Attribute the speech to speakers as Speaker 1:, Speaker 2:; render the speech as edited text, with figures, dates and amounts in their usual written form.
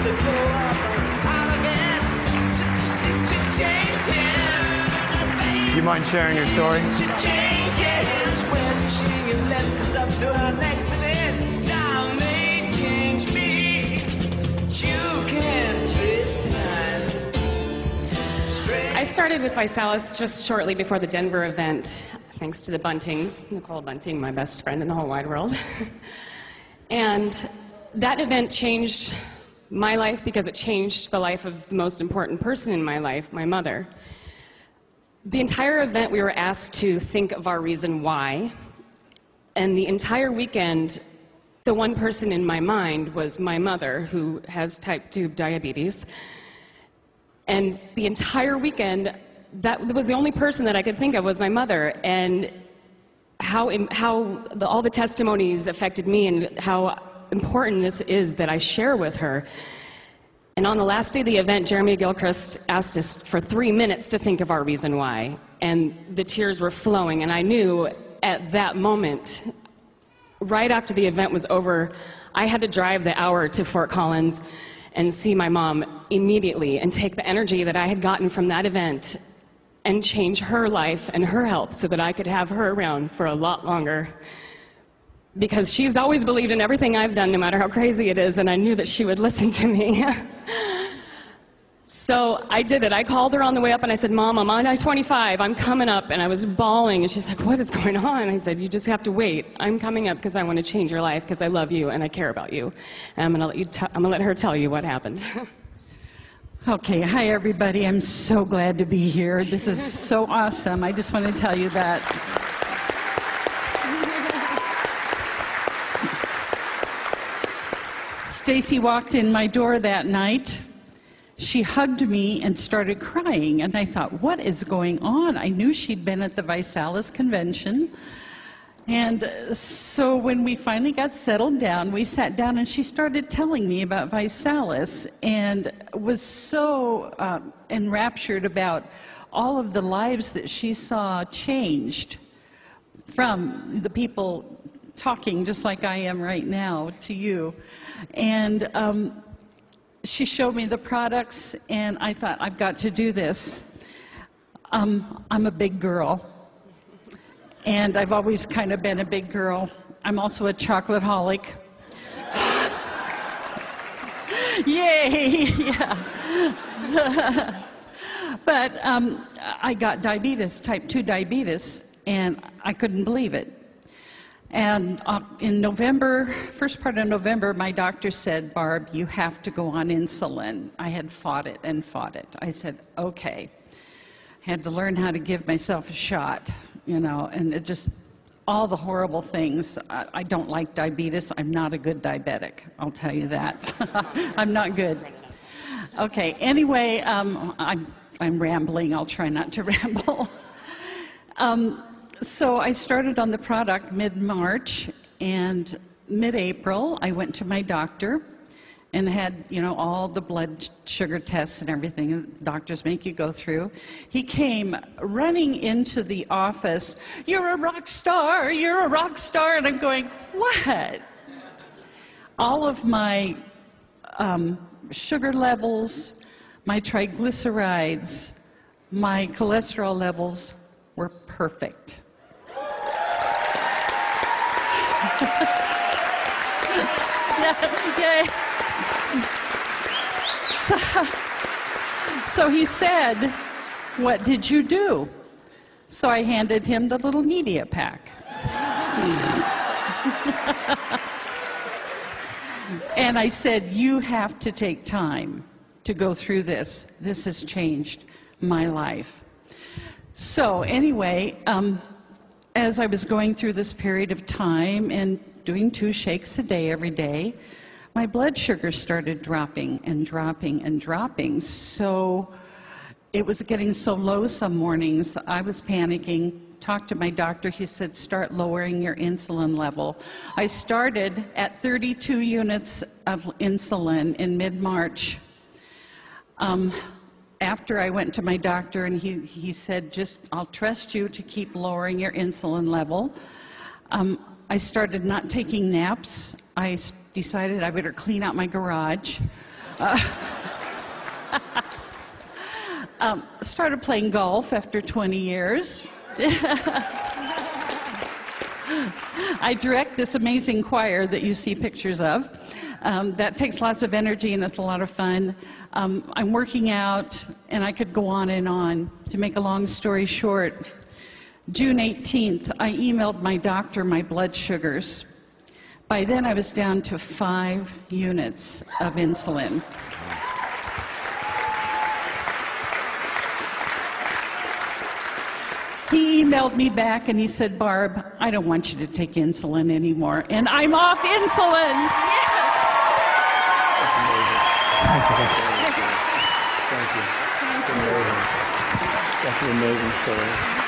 Speaker 1: to grow up out of it.
Speaker 2: Do you mind sharing your story?
Speaker 1: Changes when she left us up to an accident. Now may change me. You can twist time.
Speaker 3: I started with Visalis just shortly before the Denver event, thanks to the Buntings, Nicole Bunting, my best friend in the whole wide world. And that event changed my life because it changed the life of the most important person in my life, my mother. The entire event we were asked to think of our reason why, and the entire weekend, the one person in my mind was my mother, who has type 2 diabetes. And the entire weekend, that was the only person that I could think of was my mother, and how all the testimonies affected me and how important this is that I share with her. And on the last day of the event, Jeremy Gilchrist asked us for 3 minutes to think of our reason why. And the tears were flowing, and I knew at that moment, right after the event was over, I had to drive the hour to Fort Collins and see my mom immediately and take the energy that I had gotten from that event and change her life and her health so that I could have her around for a lot longer. Because she's always believed in everything I've done, no matter how crazy it is, and I knew that she would listen to me. So I did it. I called her on the way up and I said, Mom, I'm on I-25, I'm coming up. And I was bawling, and she's like, what is going on? I said, you just have to wait. I'm coming up because I want to change your life, because I love you and I care about you. And I'm going to let her tell you what happened.
Speaker 4: Okay, hi everybody. I'm so glad to be here. This is so awesome. I just want to tell you that. Stacy walked in my door that night. She hugged me and started crying, and I thought, what is going on? I knew she'd been at the Visalis convention. And so when we finally got settled down, we sat down and she started telling me about Visalis and was so enraptured about all of the lives that she saw changed from the people talking just like I am right now to you. And she showed me the products, and I thought, I've got to do this. I'm a big girl, and I've always kind of been a big girl. I'm also a chocolate-holic. Yay! Yeah. But I got diabetes, type 2 diabetes, and I couldn't believe it. And in November, first part of November, my doctor said, Barb, you have to go on insulin. I had fought it and fought it. I said, okay. I had to learn how to give myself a shot, you know, and it just, all the horrible things. I don't like diabetes. I'm not a good diabetic, I'll tell you that. I'm not good. Okay, anyway, I'm rambling. I'll try not to ramble. So I started on the product mid-March, and mid-April I went to my doctor and had, you know, all the blood sugar tests and everything doctors make you go through. He came running into the office, you're a rock star, you're a rock star, and I'm going, what? All of my sugar levels, my triglycerides, my cholesterol levels were perfect. Yeah. So he said, what did you do? So I handed him the little media pack. And I said, you have to take time to go through this. This has changed my life. So anyway, as I was going through this period of time and doing 2 shakes a day every day, my blood sugar started dropping and dropping and dropping. So it was getting so low some mornings, I was panicking. Talked to my doctor. He said, start lowering your insulin level. I started at 32 units of insulin in mid-March. After I went to my doctor, and he said, just, I'll trust you to keep lowering your insulin level. I started not taking naps. I decided I better clean out my garage. Started playing golf after 20 years. I direct this amazing choir that you see pictures of. That takes lots of energy and it's a lot of fun. I'm working out, and I could go on and on. To make a long story short, June 18th, I emailed my doctor my blood sugars. By then, I was down to 5 units of insulin. He emailed me back and he said, "Barb, I don't want you to take insulin anymore." And I'm off insulin. Yes.
Speaker 2: Thank you. That's an amazing story.